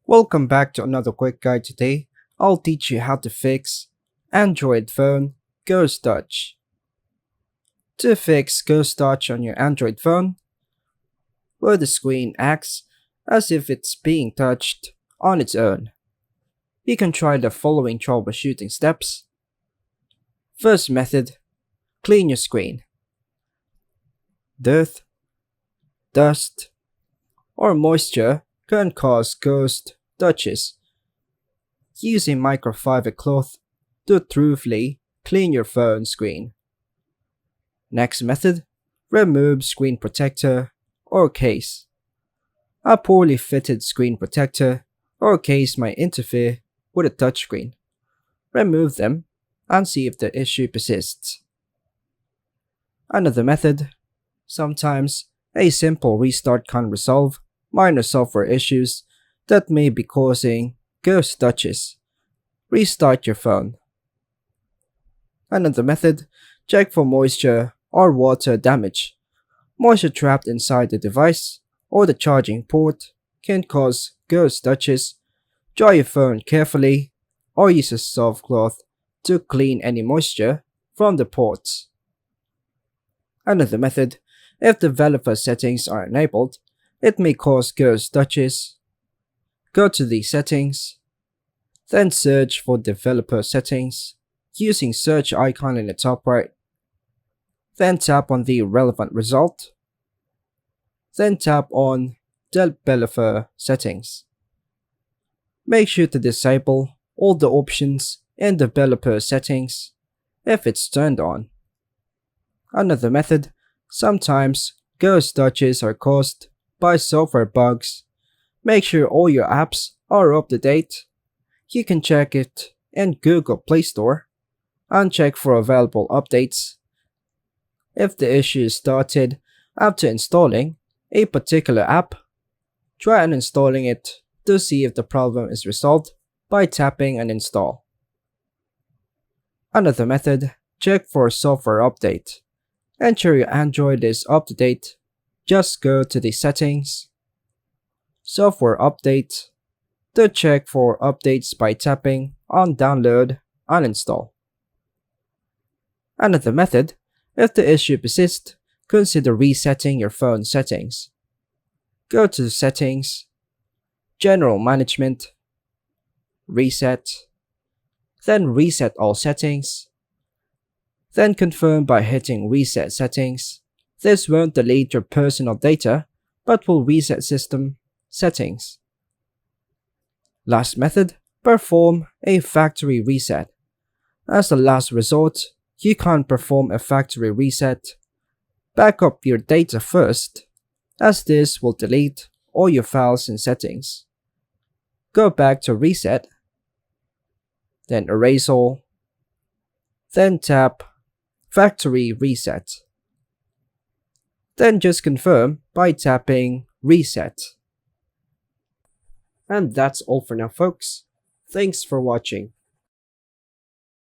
Welcome back to another quick guide. Today, I'll teach you how to fix Android phone Ghost Touch. To fix Ghost Touch on your Android phone, where the screen acts as if it's being touched on its own, you can try the following troubleshooting steps. First method, clean your screen. Dirt, dust, or moisture can cause ghost touches. Use a microfiber cloth to thoroughly clean your phone screen. Next method, remove screen protector or case. A poorly fitted screen protector or case might interfere with a touchscreen. Remove them and see if the issue persists. Another method, sometimes a simple restart can resolve minor software issues that may be causing ghost touches. Restart your phone. Another method, check for moisture or water damage. Moisture trapped inside the device or the charging port can cause ghost touches. Dry your phone carefully or use a soft cloth to clean any moisture from the ports. Another method, if developer settings are enabled, it may cause ghost touches. Go to the settings, then search for developer settings using search icon in the top right. Then tap on the relevant result. Then tap on developer settings. Make sure to disable all the options in developer settings if it's turned on. Another method, sometimes ghost touches are caused by software bugs. Make sure all your apps are up to date. You can check it in Google Play Store and check for available updates. If the issue is started after installing a particular app, try uninstalling it to see if the problem is resolved by tapping uninstall. Another method, check for software update. Ensure your Android is up to date. Just go to the settings, software update, to check for updates by tapping on download and install. Another method, if the issue persists, consider resetting your phone settings. Go to settings, general management, reset, then reset all settings, then confirm by hitting reset settings. This won't delete your personal data, but will reset system settings. Last method, perform a factory reset. As a last resort, you can't perform a factory reset. Back up your data first, as this will delete all your files and settings. Go back to reset, then erase all, then tap factory reset. Then just confirm by tapping reset. And that's all for now, folks. Thanks for watching.